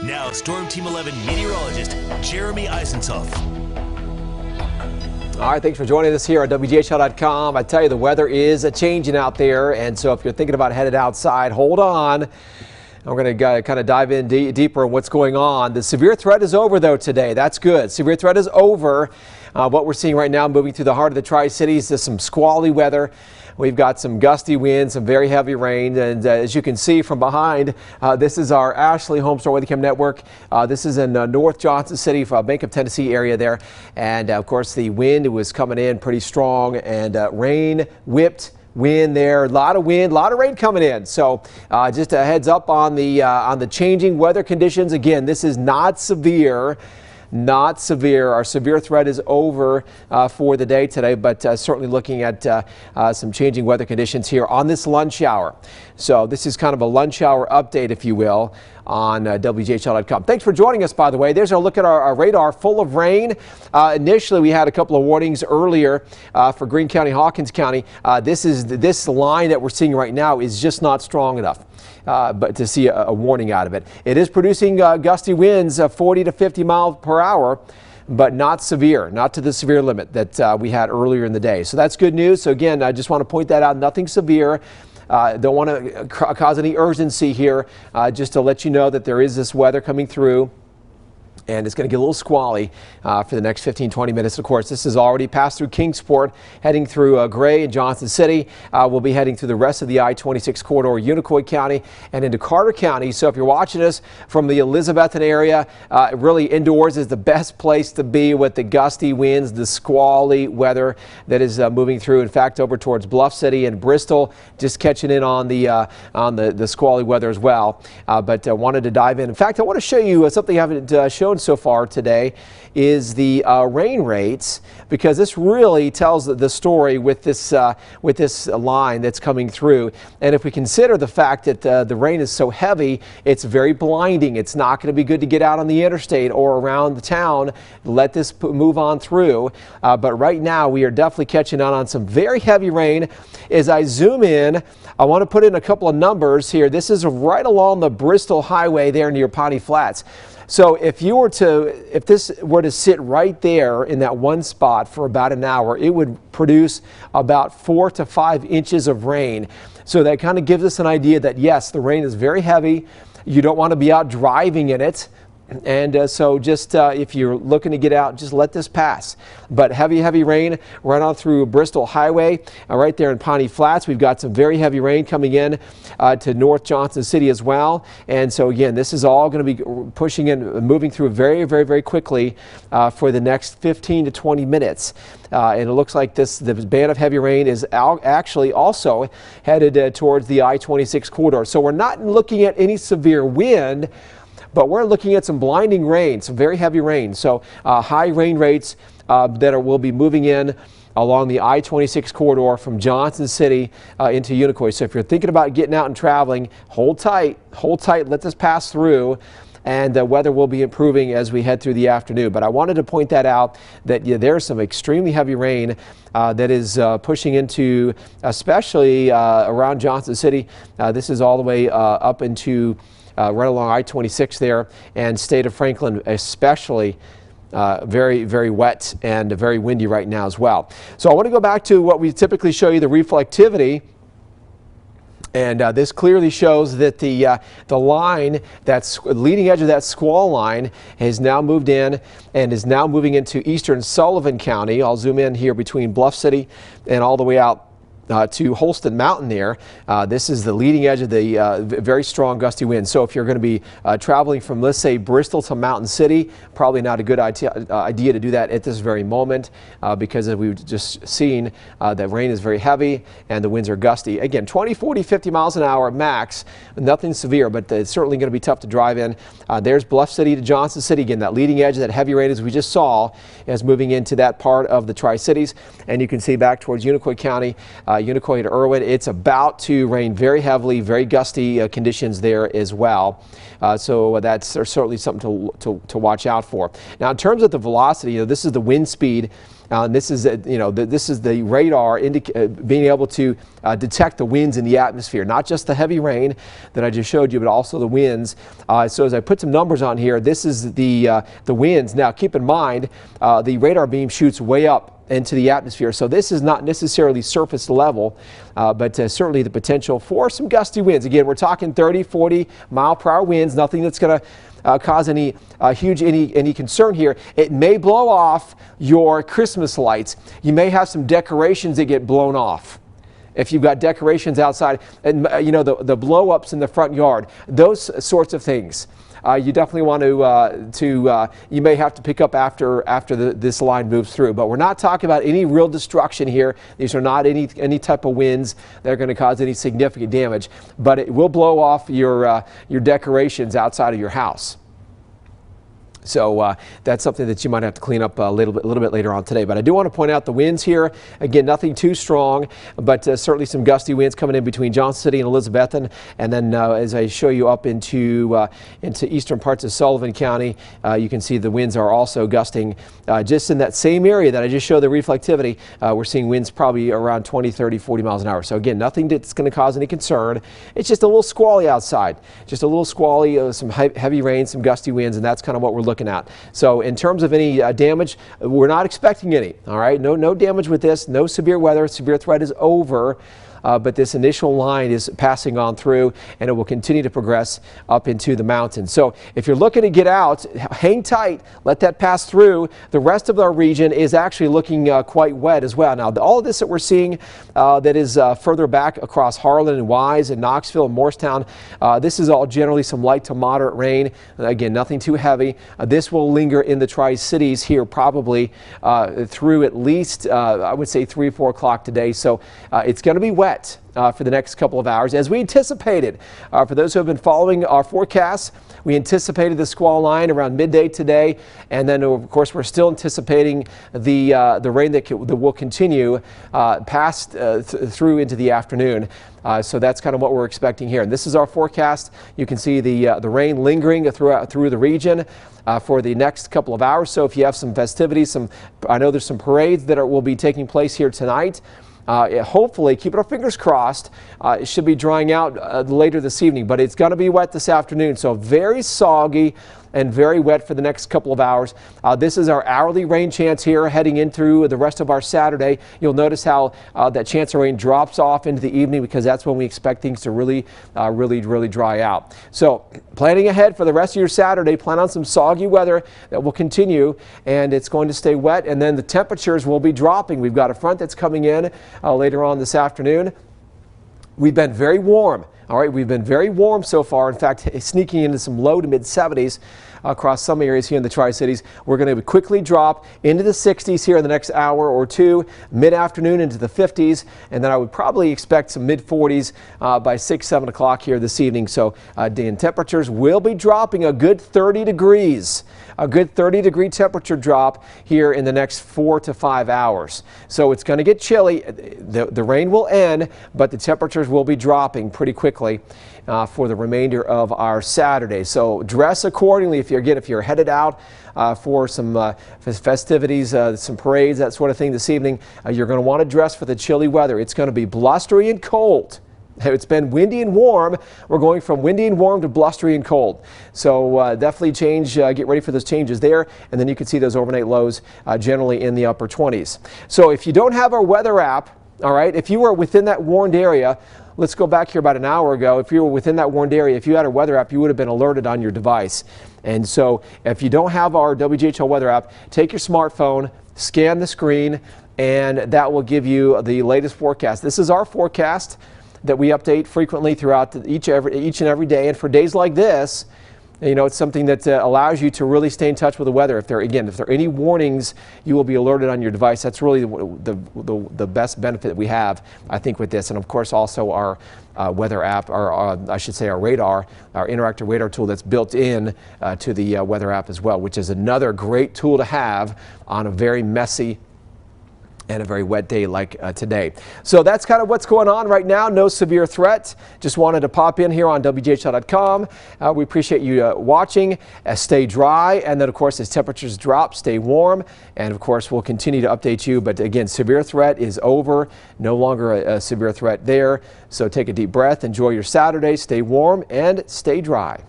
Now, Storm Team 11 meteorologist Jeremy Eisenzopf. All right, thanks for joining us here on WGHL.com. I tell you, the weather is changing out there, and so if you're thinking about headed outside, hold on. We're going to kind of dive in deeper on what's going on. The severe threat is over, though, today. That's good. Severe threat is over. What we're seeing right now, moving through the heart of the Tri-Cities, is some squally weather. We've got some gusty winds, some very heavy rain, and as you can see from behind, this is our Ashley Homestar Weather Cam Network. This is in North Johnson City, Bank of Tennessee area there, and of course the wind was coming in pretty strong, and rain whipped wind there, a lot of wind, a lot of rain coming in. So just a heads up on the changing weather conditions. Again, this is not severe. Not severe. Our severe threat is over for the day today, but certainly looking at some changing weather conditions here on this lunch hour. So this is kind of a lunch hour update, if you will, on WGHL.com. Thanks for joining us, by the way. There's a look at our radar full of rain. Initially, we had a couple of warnings earlier for Greene County, Hawkins County. This line that we're seeing right now is just not strong enough. But to see a warning out of it. It is producing gusty winds of 40 to 50 miles per hour, but not severe, not to the severe limit that we had earlier in the day. So that's good news. So again, I just want to point that out. Nothing severe. Don't want to cause any urgency here. Just to let you know that there is this weather coming through. And it's going to get a little squally for the next 15-20 minutes. Of course, this has already passed through Kingsport, heading through Gray and Johnson City. We'll be heading through the rest of the I-26 corridor, Unicoi County, and into Carter County. So if you're watching us from the Elizabethton area, really indoors is the best place to be with the gusty winds, the squally weather that is moving through. In fact, over towards Bluff City and Bristol, just catching in on the squally weather as well. But wanted to dive in. In fact, I want to show you something I haven't shown so far today is the rain rates, because this really tells the story with this line that's coming through. And if we consider the fact that the rain is so heavy, it's very blinding. It's not going to be good to get out on the interstate or around the town. Let this move on through. But right now we are definitely catching on some very heavy rain. As I zoom in, I want to put in a couple of numbers here. This is right along the Bristol Highway there near Pawnee Flats. So if this were to sit right there in that one spot for about an hour, it would produce about 4 to 5 inches of rain. So that kind of gives us an idea that yes, the rain is very heavy. You don't want to be out driving in it. And so just if you're looking to get out, just let this pass. But heavy rain right on through Bristol Highway, right there in Pawnee Flats. We've got some very heavy rain coming in to North Johnson City as well. And so again, this is all going to be pushing in, moving through very quickly for the next 15 to 20 minutes. And it looks like the band of heavy rain is actually also headed towards the I-26 corridor. So we're not looking at any severe wind, but we're looking at some blinding rain, some very heavy rain. So high rain rates will be moving in along the I-26 corridor from Johnson City into Unicoi. So if you're thinking about getting out and traveling, hold tight, let this pass through. And the weather will be improving as we head through the afternoon. But I wanted to point that out, that there's some extremely heavy rain that is pushing into, especially around Johnson City. This is all the way up into right along I-26 there, and state of Franklin especially. Very wet and very windy right now as well. So I want to go back to what we typically show you, the reflectivity. And this clearly shows that the line, that's leading edge of that squall line, has now moved in and is now moving into eastern Sullivan County. I'll zoom in here between Bluff City and all the way out to Holston Mountain there. This is the leading edge of the very strong gusty wind. So if you're going to be traveling from, let's say, Bristol to Mountain City, probably not a good idea to do that at this very moment because as we've just seen, the rain is very heavy and the winds are gusty. Again, 20, 40, 50 miles an hour max, nothing severe, but it's certainly going to be tough to drive in. There's Bluff City to Johnson City. Again, that leading edge of that heavy rain, as we just saw, is moving into that part of the Tri-Cities. And you can see back towards Unicoi County, Unicoi and Irwin. It's about to rain very heavily, very gusty conditions there as well. So that's certainly something to watch out for. Now, in terms of the velocity, this is the wind speed. And this is, this is the radar being able to detect the winds in the atmosphere, not just the heavy rain that I just showed you, but also the winds. So as I put some numbers on here, this is the winds. Now, keep in mind, the radar beam shoots way up into the atmosphere, so this is not necessarily surface level, but certainly the potential for some gusty winds. Again, we're talking 30, 40 mile per hour winds, nothing that's going to cause any any concern here. It may blow off your Christmas lights. You may have some decorations that get blown off. If you've got decorations outside, and the blow-ups in the front yard, those sorts of things. You definitely want to you may have to pick up after this line moves through. But we're not talking about any real destruction here. These are not any type of winds that are going to cause any significant damage. But it will blow off your decorations outside of your house. So that's something that you might have to clean up a little bit later on today. But I do want to point out the winds here. Again, nothing too strong, but certainly some gusty winds coming in between Johnson City and Elizabethton. And then as I show you up into eastern parts of Sullivan County, you can see the winds are also gusting just in that same area that I just showed the reflectivity. We're seeing winds probably around 20, 30, 40 miles an hour. So again, nothing that's going to cause any concern. It's just a little squally outside, just a little squally, some heavy rain, some gusty winds, and that's kind of what we're looking at. So in terms of any damage, we're not expecting any. All right, no damage with this, no severe weather. Severe threat is over. But this initial line is passing on through, and it will continue to progress up into the mountains. So if you're looking to get out, hang tight, let that pass through. The rest of our region is actually looking quite wet as well. Now, all of this that we're seeing that is further back across Harlan and Wise and Knoxville and Morristown, this is all generally some light to moderate rain. Again, nothing too heavy. This will linger in the Tri-Cities here probably through at least, I would say, 3 or 4 o'clock today. So it's going to be wet for the next couple of hours, as we anticipated. For those who have been following our forecasts, we anticipated the squall line around midday today, and then of course we're still anticipating the rain that will continue through into the afternoon. So that's kind of what we're expecting here. And this is our forecast. You can see the rain lingering through the region for the next couple of hours. So if you have some festivities, I know there's some parades that will be taking place here tonight. Hopefully, keep our fingers crossed, it should be drying out later this evening, but it's going to be wet this afternoon, so very soggy and very wet for the next couple of hours. This is our hourly rain chance here heading in through the rest of our Saturday. You'll notice how that chance of rain drops off into the evening, because that's when we expect things to really dry out. So planning ahead for the rest of your Saturday, plan on some soggy weather that will continue, and it's going to stay wet, and then the temperatures will be dropping. We've got a front that's coming in later on this afternoon. We've been very warm. All right, we've been very warm so far. In fact, sneaking into some low to mid 70s across some areas here in the Tri-Cities. We're going to quickly drop into the 60s here in the next hour or two, mid-afternoon into the 50s, and then I would probably expect some mid-40s by 6, 7 o'clock here this evening. So temperatures will be dropping a good 30 degrees. A good 30-degree temperature drop here in the next 4 to 5 hours. So it's going to get chilly. The rain will end, but the temperatures will be dropping pretty quickly for the remainder of our Saturday. So dress accordingly if you're headed out for some festivities, some parades, that sort of thing this evening. You're going to want to dress for the chilly weather. It's going to be blustery and cold. It's been windy and warm. We're going from windy and warm to blustery and cold. So definitely get ready for those changes there. And then you can see those overnight lows generally in the upper 20s. So if you don't have our weather app, all right, if you were within that warned area, let's go back here about an hour ago. If you were within that warned area, if you had a weather app, you would have been alerted on your device. And so if you don't have our WGHL weather app, take your smartphone, scan the screen, and that will give you the latest forecast. This is our forecast that we update frequently throughout each and every day. And for days like this, it's something that allows you to really stay in touch with the weather. If there are any warnings, you will be alerted on your device. That's really the best benefit that we have, I think, with this. And of course, also our weather app, or I should say our radar, our interactive radar tool that's built in to the weather app as well, which is another great tool to have on a very messy and a very wet day like today. So that's kind of what's going on right now. No severe threat. Just wanted to pop in here on WJHL.com. We appreciate you watching. Stay dry, and then of course as temperatures drop, stay warm, and of course we'll continue to update you. But again, severe threat is over. No longer a severe threat there. So take a deep breath, enjoy your Saturday, stay warm, and stay dry.